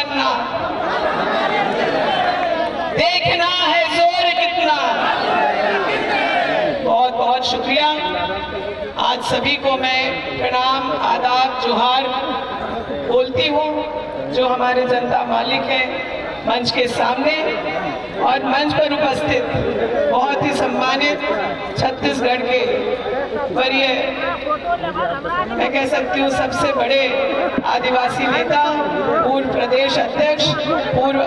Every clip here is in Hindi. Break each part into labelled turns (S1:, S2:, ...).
S1: बनना, देखना है जोर कितना। बहुत बहुत शुक्रिया। आज सभी को मैं प्रणाम, आदाब, जोहार बोलती हूँ। जो हमारे जनता मालिक हैं मंच के सामने और मंच पर उपस्थित बहुत ही सम्मानित छत्तीसगढ़ के वरीय, मैं कह सकती हूँ सबसे बड़े आदिवासी नेता, पूर्व प्रदेश अध्यक्ष, पूर्व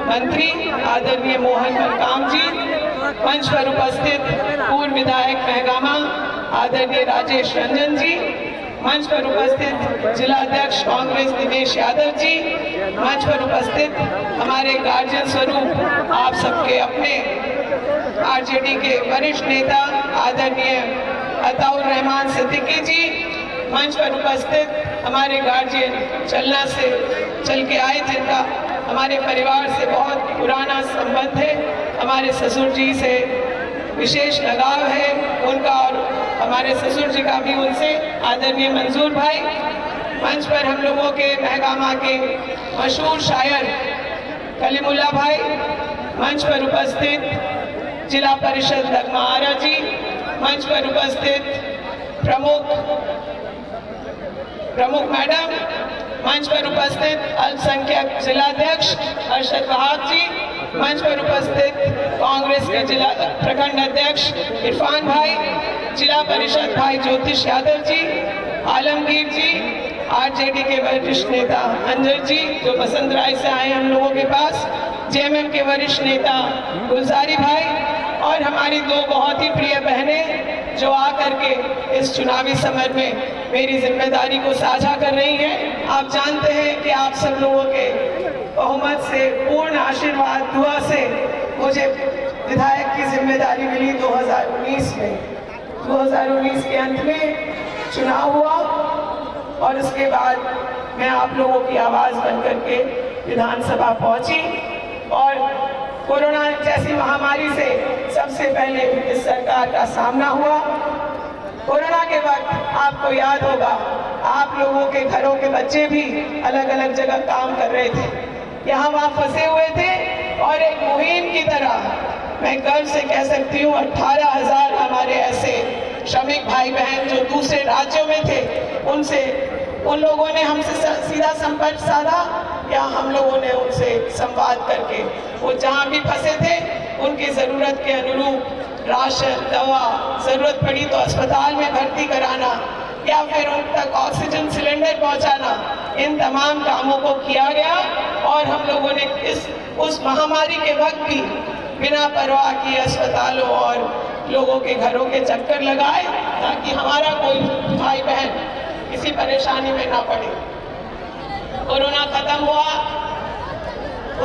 S1: मंत्री आदरणीय मोहन मरकाम जी, मंच पर उपस्थित पूर्व विधायक महगामा आदरणीय राजेश रंजन जी, मंच पर उपस्थित जिला अध्यक्ष कांग्रेस दिनेश यादव जी, मंच पर उपस्थित हमारे गार्जियन स्वरूप आप सबके अपने आरजेडी के वरिष्ठ नेता आदरणीय अताउर रहमान सिद्दीकी जी, मंच पर उपस्थित हमारे गार्जियन चलना से चल के आए, जिनका हमारे परिवार से बहुत पुराना संबंध है, हमारे ससुर जी से विशेष लगाव है उनका और हमारे ससुर जी का भी उनसे, आदरणीय मंजूर भाई। मंच पर हम लोगों के महगामा के मशहूर शायर कलीमुल्ला भाई, मंच पर उपस्थित जिला परिषद लगमा आरा जी, मंच पर उपस्थित प्रमुख मैडम, मंच पर उपस्थित अल्पसंख्यक जिलाध्यक्ष अरशद वहाब जी, मंच पर उपस्थित कांग्रेस के जिला प्रखंड अध्यक्ष इरफान भाई, जिला परिषद भाई ज्योतिष यादव जी, आलमगीर जी, आरजेडी के वरिष्ठ नेता अंजर जी जो बसंत राय से आए हम लोगों के पास, जेएमएम के वरिष्ठ नेता गुलजारी भाई, और हमारी दो बहुत ही प्रिय बहनें जो आकर के इस चुनावी समर में मेरी जिम्मेदारी को साझा कर रही हैं। आप जानते हैं कि आप सब लोगों के बहुमत से, पूर्ण आशीर्वाद, दुआ से मुझे विधायक की जिम्मेदारी मिली 2019 में। 2019 के अंत में चुनाव हुआ और उसके बाद मैं आप लोगों की आवाज़ बन करके विधानसभा पहुंची और कोरोना जैसी महामारी से सबसे पहले इस सरकार का सामना हुआ। कोरोना के वक्त आपको याद होगा, आप लोगों के घरों के बच्चे भी अलग अलग जगह काम कर रहे थे, यहाँ वहाँ फंसे हुए थे और एक मुहिम की तरह मैं गर्व से कह सकती हूँ 18,000 हमारे ऐसे श्रमिक भाई बहन जो दूसरे राज्यों में थे, उन लोगों ने हमसे सीधा संपर्क साधा या हम लोगों ने उनसे संवाद करके वो जहाँ भी फंसे थे उनकी ज़रूरत के अनुरूप राशन, दवा, ज़रूरत पड़ी तो अस्पताल में भर्ती कराना या फिर उन तक ऑक्सीजन सिलेंडर पहुंचाना, इन तमाम कामों को किया गया और हम लोगों ने उस महामारी के वक्त भी बिना परवाह किए अस्पतालों और लोगों के घरों के चक्कर लगाए ताकि हमारा कोई भाई बहन किसी परेशानी में ना पड़े। कोरोना खत्म हुआ,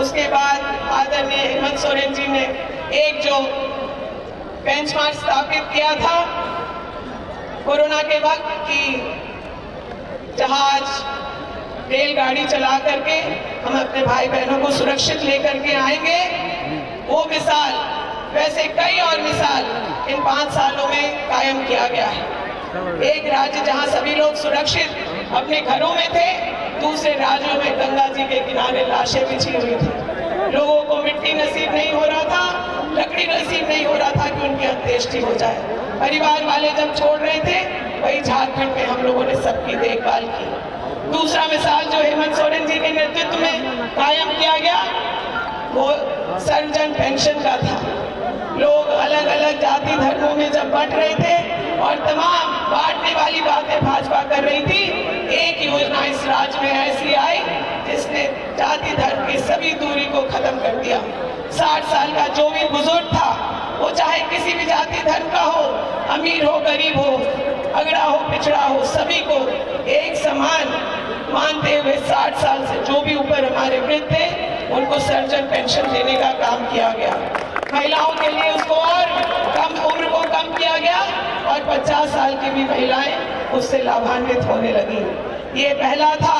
S1: उसके बाद आदरणीय हेमंत सोरेन जी ने एक जो बेंचमार्क स्थापित किया था कोरोना के वक्त की जहाज, रेलगाड़ी चला करके हम अपने भाई बहनों को सुरक्षित लेकर के आएंगे, वो मिसाल, वैसे कई और मिसाल इन 5 सालों में कायम किया गया है। एक राज्य जहां सभी लोग सुरक्षित अपने घरों में थे, दूसरे राज्यों में गंगा जी के किनारे लाशें बिछी हुई थी। लोगों को मिट्टी नसीब नहीं हो रहा था, लकड़ी नसीब नहीं हो रहा था कि उनकी अंत्येष्टि हो जाए। परिवार वाले जब छोड़ रहे थे, वही झारखंड में हम लोगों ने सबकी देखभाल की। दूसरा मिसाल जो हेमंत सोरेन जी के नेतृत्व में कायम किया गया वो सर्वजन पेंशन का था। लोग अलग अलग जाति धर्मों में जब बंट रहे थे और तमाम बांटने वाली बातें भाजपा कर रही थी, एक योजना इस राज्य में ऐसी आई जिसने जाति धर्म की सभी दूरी को खत्म कर दिया। 60 साल का जो भी बुजुर्ग था, वो चाहे किसी भी जाति धर्म का हो, अमीर हो, गरीब हो, अगड़ा हो, पिछड़ा हो, सभी को एक समान मानते हुए 60 साल से जो भी ऊपर हमारे वृद्ध थे उनको सर्वजन पेंशन देने का काम किया गया। महिलाओं के लिए उसको और कम उम्र को कम किया गया और 50 साल की भी महिलाएं उससे लाभान्वित होने लगी। ये पहला था।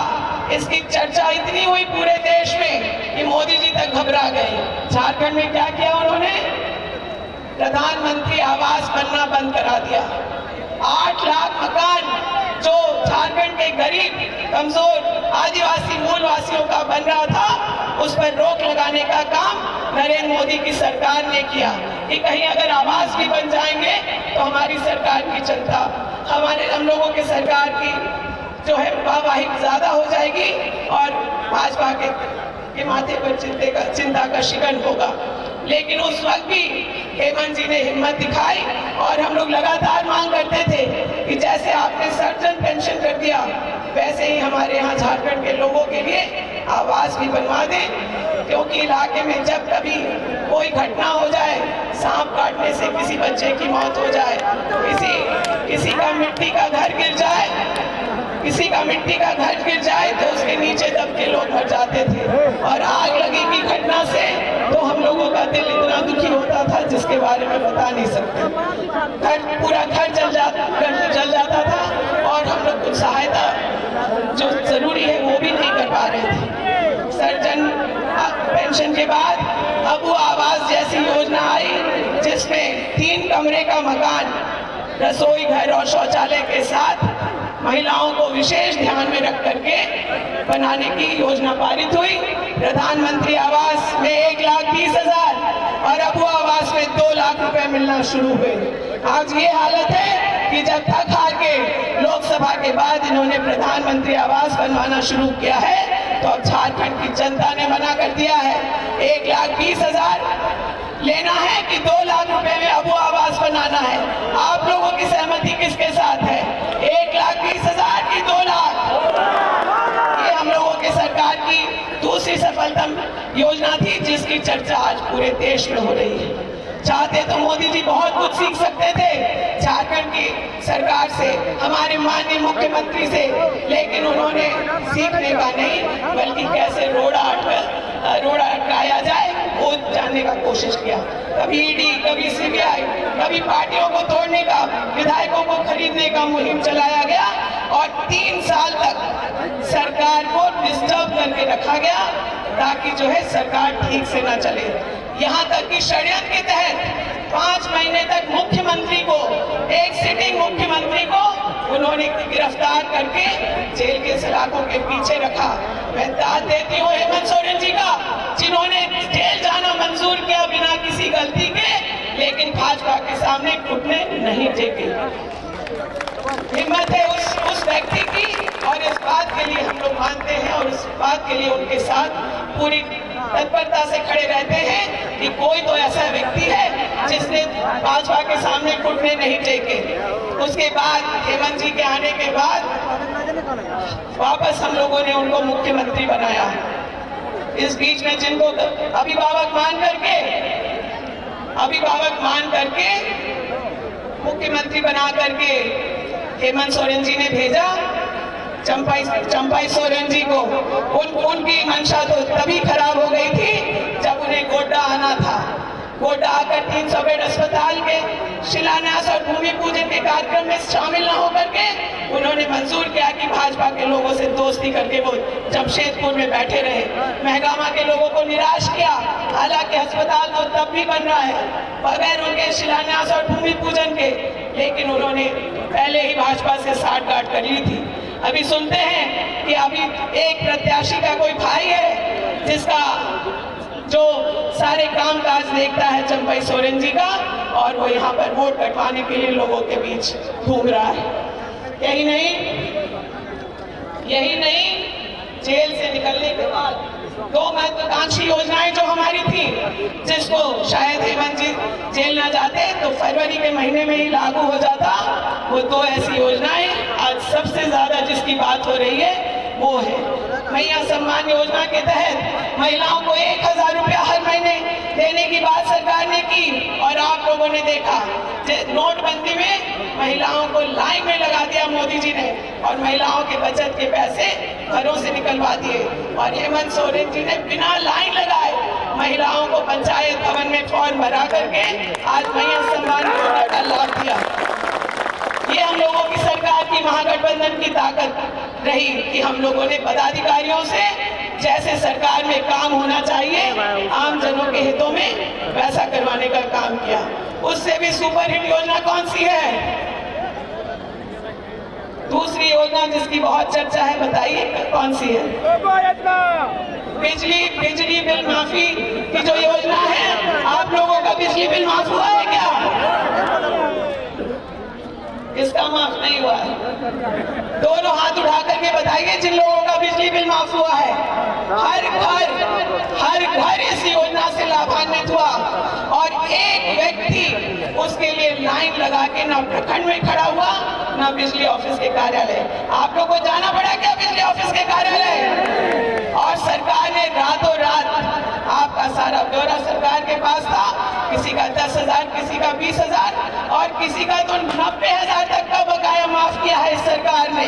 S1: इसकी चर्चा इतनी हुई पूरे देश में कि मोदी जी तक घबरा गए। झारखंड में क्या किया उन्होंने? प्रधानमंत्री आवास बनना बंद करा दिया। 8 लाख मकान जो झारखंड के गरीब, कमजोर, आदिवासी मूल वासियों का बन रहा था उस पर रोक लगाने का काम नरेंद्र मोदी की सरकार ने किया कि कहीं अगर आवास भी बन जाएंगे तो हमारी सरकार की जनता, हम लोगों की सरकार की जो है वाहवाही ज्यादा हो जाएगी और भाजपा के माथे पर चिंता का शिकन होगा। लेकिन उस वक्त भी हेमंत जी ने हिम्मत दिखाई और हम लोग लगातार मांग करते थे कि जैसे आपने सर्जन पेंशन कर दिया वैसे ही हमारे यहाँ झारखंड के लोगों के लिए आवास भी बनवा दें, क्योंकि इलाके में जब कभी कोई घटना हो जाए, सांप काटने से किसी बच्चे की मौत हो जाए, किसी का मिट्टी का घर गिर जाए तो उसके नीचे दब के लोग मर जाते थे, और आग लगी की घटना से तो हम लोगों का दिल इतना दुखी होता था जिसके बारे में बता नहीं सकते। पूरा घर जल जाता था और हम लोग कुछ सहायता जो जरूरी है वो भी नहीं कर पा रहे थे। सर्जन पेंशन के बाद अब वो आवास जैसी योजना आई जिसमें 3 कमरे का मकान, रसोई घर और शौचालय के साथ महिलाओं को विशेष ध्यान में रख करके बनाने की योजना पारित हुई। प्रधानमंत्री आवास में 1,20,000 और अबू आवास में 2 लाख रुपए मिलना शुरू हुए। आज ये हालत है कि जब थक हार के लोकसभा के बाद इन्होंने प्रधानमंत्री आवास बनवाना शुरू किया है तो अब झारखंड की जनता ने मना कर दिया है। 1,20,000 लेना है कि 2 लाख रुपए में अबू आवास बनाना है? आप लोगों की सहमति किसके साथ है? 1,20,000 की 2 लाख? ये हम लोगों की सरकार की दूसरी सफलतम योजना थी जिसकी चर्चा आज पूरे देश में हो रही है। चाहते तो मोदी जी बहुत कुछ सीख सकते थे झारखंड की सरकार से, हमारे माननीय मुख्यमंत्री से, लेकिन उन्होंने सीखने का नहीं बल्कि कैसे रोड़ा अटकाया जाए वो जानने का कोशिश किया। कभी ईडी, कभी सीबीआई, कभी पार्टियों को तोड़ने का, विधायकों को खरीदने का मुहिम चलाया गया और 3 साल तक सरकार को डिस्टर्ब करके रखा गया ताकि जो है सरकार ठीक से ना चले। यहाँ तक कि षड्यंत्र के तहत 5 महीने तक मुख्यमंत्री को, एक सिटिंग मुख्यमंत्री को उन्होंने गिरफ्तार करके जेल के सलाखों के पीछे रखा। मैं दाद देती हूँ हेमंत सोरेन जी का, जिन्होंने जेल जाना मंजूर किया बिना किसी गलती के, लेकिन भाजपा के सामने घुटने नहीं टेके। हिम्मत है उस व्यक्ति की और इस बात के लिए हम लोग मानते हैं और इस बात के लिए उनके साथ पूरी तत्परता से खड़े रहते हैं कि कोई तो ऐसा व्यक्ति है जिसने भाजपा के सामने घुटने नहीं टेके। उसके बाद हेमंत जी के आने के बाद वापस हम लोगों ने उनको मुख्यमंत्री बनाया। इस बीच में जिनको अभिभावक मान करके मुख्यमंत्री बना करके हेमंत सोरेन जी ने भेजा, चंपाई सोरेन जी को, उनकी मंशा तो तभी खराब हो गई थी जब उन्हें गोड्डा आना था। गोड्डा आकर 300 बेड अस्पताल के शिलान्यास और भूमि पूजन के कार्यक्रम में शामिल न होकर के उन्होंने मंजूर किया कि भाजपा के लोगों से दोस्ती करके वो जमशेदपुर में बैठे रहे। महगामा के लोगों को निराश किया, हालांकि अस्पताल तो तब भी बन रहा है बगैर उनके शिलान्यास और भूमि पूजन के, लेकिन उन्होंने पहले ही भाजपा से साठगांठ कर ली थी। अभी सुनते हैं कि अभी एक प्रत्याशी का कोई भाई है जिसका जो सारे कामकाज देखता है चंपाई सोरेन जी का, और वो यहाँ पर वोट कटवाने के लिए लोगों के बीच घूम रहा है। यही नहीं, जेल से निकलने के बाद 2 महत्वाकांक्षी योजनाएं जो हमारी थी, जिसको शायद हेमंत जी जेल ना जाते तो फरवरी के महीने में ही लागू हो जाता, वो 2 ऐसी योजनाएं आज सबसे ज्यादा जिसकी बात हो रही है वो है मैया सम्मान योजना के तहत महिलाओं को 1,000 रुपया हर महीने देने की बात सरकार ने की, और आप लोगों ने देखा नोटबंदी में महिलाओं को लाइन में लगा दिया मोदी जी ने, और महिलाओं के बचत के पैसे घरों से निकलवा दिए। और हेमंत सोरेन जी ने बिना लाइन लगाए महिलाओं को पंचायत भवन में फॉर्म भरा करके आज मैया सम्मान योजना का लाभ दिया। ये हम लोगों की सरकार की महागठबंधन की ताकत रही कि हम लोगों ने पदाधिकारियों से जैसे सरकार में काम होना चाहिए आम जनों के हितों में वैसा करवाने का काम किया। उससे भी सुपरहिट योजना कौन सी है? दूसरी योजना जिसकी बहुत चर्चा है, बताइए कौन सी है? बिजली बिल माफी की जो योजना है, आप लोगों का बिजली बिल माफ हुआ है क्या? किसका माफ नहीं हुआ है? दोनों हाथ उठा करके बताइए जिन लोगों का बिजली बिल माफ हुआ है। हर घर इस योजना से लाभान्वित हुआ और एक व्यक्ति उसके लिए लाइन लगा के ना प्रखंड में खड़ा हुआ, ना बिजली ऑफिस के कार्यालय। आप लोग को जाना पड़ा क्या बिजली ऑफिस के कार्यालय? और सरकार ने रातों रात, आपका सारा ब्यौरा सरकार के पास था, किसी का 10,000, किसी का 20,000 और किसी का तो 90,000 तक का बकाया माफ किया है इस सरकार ने।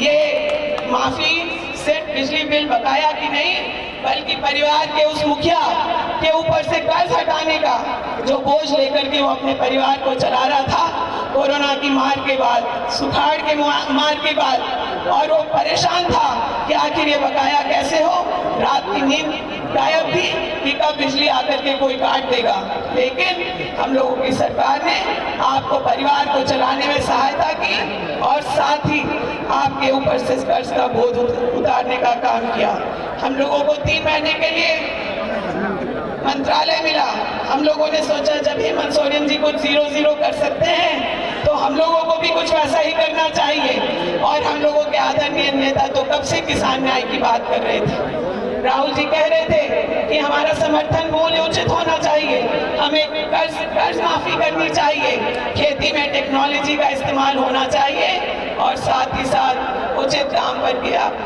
S1: ये माफी सिर्फ बिजली बिल बकाया की नहीं, बल्कि परिवार के उस मुखिया के ऊपर से कर्ज हटाने का जो बोझ लेकर के वो अपने परिवार को चला रहा था कोरोना की मार के बाद, सुखाड़ के मार के बाद, और वो परेशान था कि आखिर ये बकाया कैसे हो। रात की नींद गायब थी कि कब बिजली आकर के कोई काट देगा। लेकिन हम लोगों की सरकार ने आपको, परिवार को चलाने में सहायता की और साथ ही आपके ऊपर से कर्ज का बोझ उतारने का काम किया। हम लोगों को 3 महीने के लिए मंत्रालय मिला। हम लोगों ने सोचा जब हेमंत सोरेन जी कुछ 0-0 कर सकते हैं तो हम लोगों को भी कुछ वैसा ही करना चाहिए। और हम लोगों के आदरणीय नेता तो कब से किसान न्याय की बात कर रहे थे। राहुल जी कह रहे थे कि हमारा समर्थन मूल्य उचित होना चाहिए, हमें कर्ज माफी करनी चाहिए, खेती में टेक्नोलॉजी का इस्तेमाल होना चाहिए और साथ ही साथ उचित दाम पर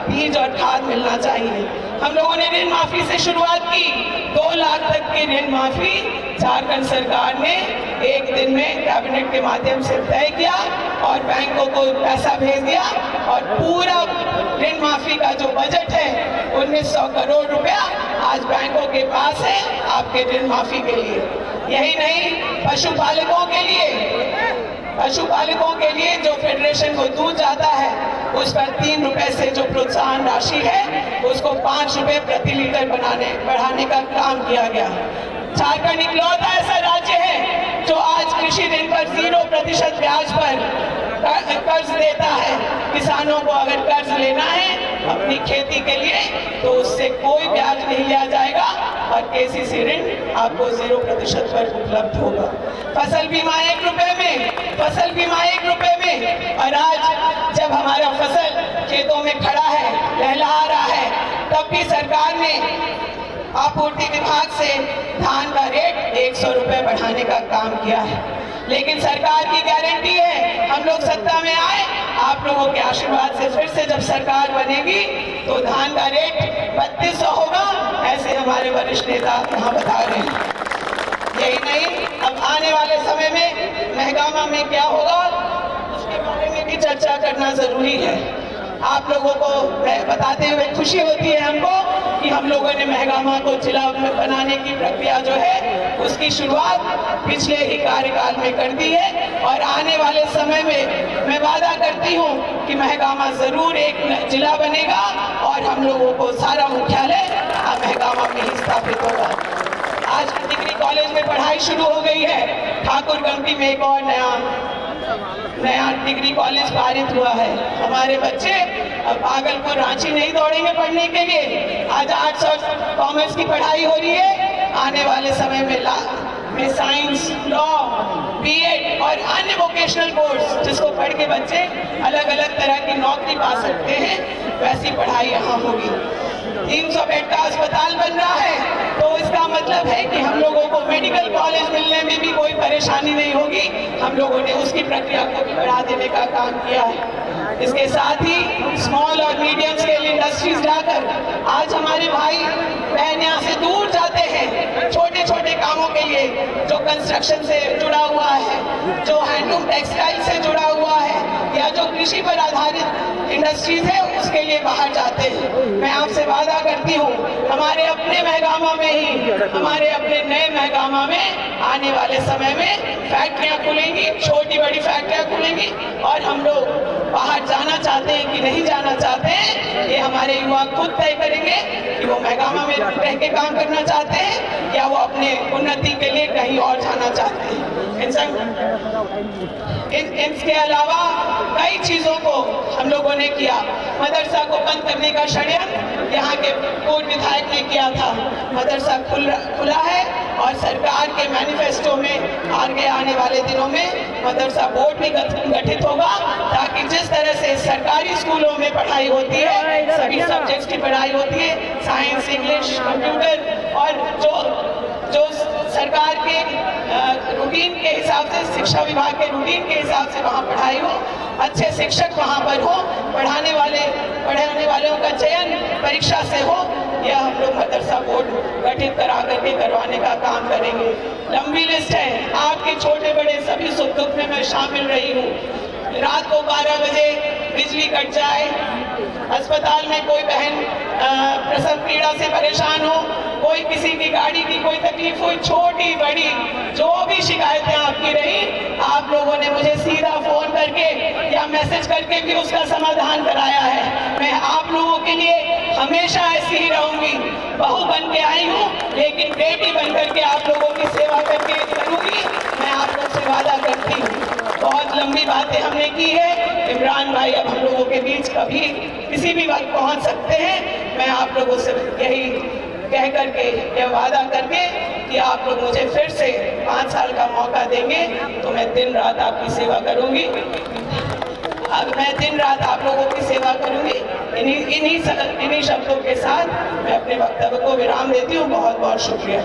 S1: बीज और खाद मिलना चाहिए। हम लोगों ने ऋण माफी से शुरुआत की। 2 लाख तक की ऋण माफी झारखंड सरकार ने एक दिन में कैबिनेट के माध्यम से तय किया और बैंकों को पैसा भेज दिया और पूरा ऋण माफी का जो बजट है 1900 करोड़ रुपया आज बैंकों के पास है आपके ऋण माफी के लिए। यही नहीं, पशुपालकों के लिए जो फेडरेशन को दूध जाता है उस पर 3 रुपए से जो प्रोत्साहन राशि है उसको 5 रुपए प्रति लीटर बढ़ाने का काम किया गया। झारखंड इकलौता ऐसा राज्य है जो आज कृषि ऋण पर 0% ब्याज पर कर्ज देता है। किसानों को अगर कर्ज लेना है अपनी खेती के लिए तो उससे कोई ब्याज नहीं लिया जाएगा और केसीसी ऋण आपको 0% पर उपलब्ध होगा। फसल बीमा 1 रुपए में। और आज जब हमारा फसल खेतों में खड़ा है, लहलहा रहा है, तब भी सरकार ने आपूर्ति विभाग से धान का रेट 100 रुपए बढ़ाने का काम किया है। लेकिन सरकार की गारंटी है हम लोग सत्ता में आए, आप लोगों के आशीर्वाद से फिर से जब सरकार बनेगी तो धान का रेट 3200 होगा, ऐसे हमारे वरिष्ठ नेता यहाँ बता रहे हैं। यही नहीं, अब आने वाले समय में महंगामा में क्या होगा उसके बारे में भी चर्चा करना जरूरी है। आप लोगों को बताते हुए खुशी होती है हमको कि हम लोगों ने महंगामा को जिला में बनाने की प्रक्रिया जो है उसकी शुरुआत पिछले ही कार्यकाल में कर दी है और आने वाले समय में मैं वादा करती हूं कि महंगामा जरूर एक जिला बनेगा और हम लोगों को सारा मुख्यालय महंगामा में ही स्थापित होगा। आज डिग्री कॉलेज में पढ़ाई शुरू हो गई है। ठाकुरगंज में एक और नया डिग्री कॉलेज पारित हुआ है। हमारे बच्चे अब भागलपुर रांची नहीं दौड़ेंगे पढ़ने के लिए। आज आर्ट्स और कॉमर्स की पढ़ाई हो रही है। आने वाले समय में साइंस, लॉ, बीएड और अन्य वोकेशनल कोर्स जिसको पढ़ के बच्चे अलग अलग तरह की नौकरी पा सकते हैं, वैसी पढ़ाई यहाँ होगी। 300 बेड का अस्पताल बन रहा है तो इसका मतलब है कि हम लोगों को मेडिकल कॉलेज मिलने में भी कोई परेशानी नहीं होगी। हम लोगों ने उसकी प्रक्रिया को भी बढ़ा देने का काम किया है। इसके साथ ही स्मॉल और मीडियम स्केल इंडस्ट्रीज लाकर आज हमारे भाई बहन यहाँ से दूर जाते हैं छोटे छोटे कामों के लिए, जो कंस्ट्रक्शन से जुड़ा हुआ है, जो हैंडलूम टेक्सटाइल से जुड़ा हुआ है या जो कृषि पर आधारित इंडस्ट्रीज है उसके लिए बाहर जाते हैं। मैं आपसे वादा करती हूँ हमारे अपने महगामा में ही, हमारे अपने नए महगामा में आने वाले समय में फैक्ट्रियां खुलेंगी, छोटी बड़ी फैक्ट्रियां खुलेंगी और हम लोग बाहर जाना चाहते हैं कि नहीं जाना चाहते हैं, ये हमारे युवा खुद तय करेंगे कि वो महगामा में रह के काम करना चाहते हैं या वो अपने उन्नति के लिए कहीं और जाना चाहते हैं। इसके अलावा कई चीजों को हम लोगों ने किया। मदरसा को बंद करने का षड्यंत्र यहाँ के पूर्व विधायक ने किया था। मदरसा खुला है और सरकार के मैनिफेस्टो में आगे आने वाले दिनों में मदरसा बोर्ड भी गठित होगा, ताकि जिस तरह से सरकारी स्कूलों में पढ़ाई होती है, सभी सब्जेक्ट्स की पढ़ाई होती है, साइंस, इंग्लिश, कंप्यूटर, और जो सरकार के रूटीन के हिसाब से, शिक्षा विभाग के रूटीन के हिसाब से वहाँ पढ़ाई हो, अच्छे शिक्षक वहाँ पर हो, पढ़ाने वालों का चयन परीक्षा से हो, यह हम लोग मदरसा बोर्ड गठित करा करके करवाने का काम करेंगे। लंबी लिस्ट है, आपके छोटे बड़े सभी सुख दुख में मैं शामिल रही हूँ। रात को 12 बजे बिजली कट जाए, अस्पताल में कोई बहन प्रसव पीड़ा से परेशान हो, कोई किसी की गाड़ी की कोई तकलीफ हुई, छोटी बड़ी जो भी शिकायतें आपकी रही, आप लोगों ने मुझे सीधा फोन करके या मैसेज करके भी उसका समाधान कराया है। मैं आप लोगों के लिए हमेशा ऐसी ही रहूंगी। बहू बन के आई हूँ, लेकिन बेटी बन करके आप लोगों की सेवा करके करूंगी, मैं आप लोग से वादा करती हूँ। बहुत लंबी बातें हमने की है। इमरान भाई अब हम लोगों के बीच कभी किसी भी वक्त पहुंच सकते हैं। मैं आप लोगों से यही कह करके, यह वादा करके कि आप लोग मुझे फिर से 5 साल का मौका देंगे तो मैं दिन रात आपकी सेवा करूंगी। अब मैं दिन रात आप लोगों की सेवा करूंगी। इन्हीं शब्दों के साथ मैं अपने वक्तव्य को विराम देती हूँ। बहुत बहुत शुक्रिया।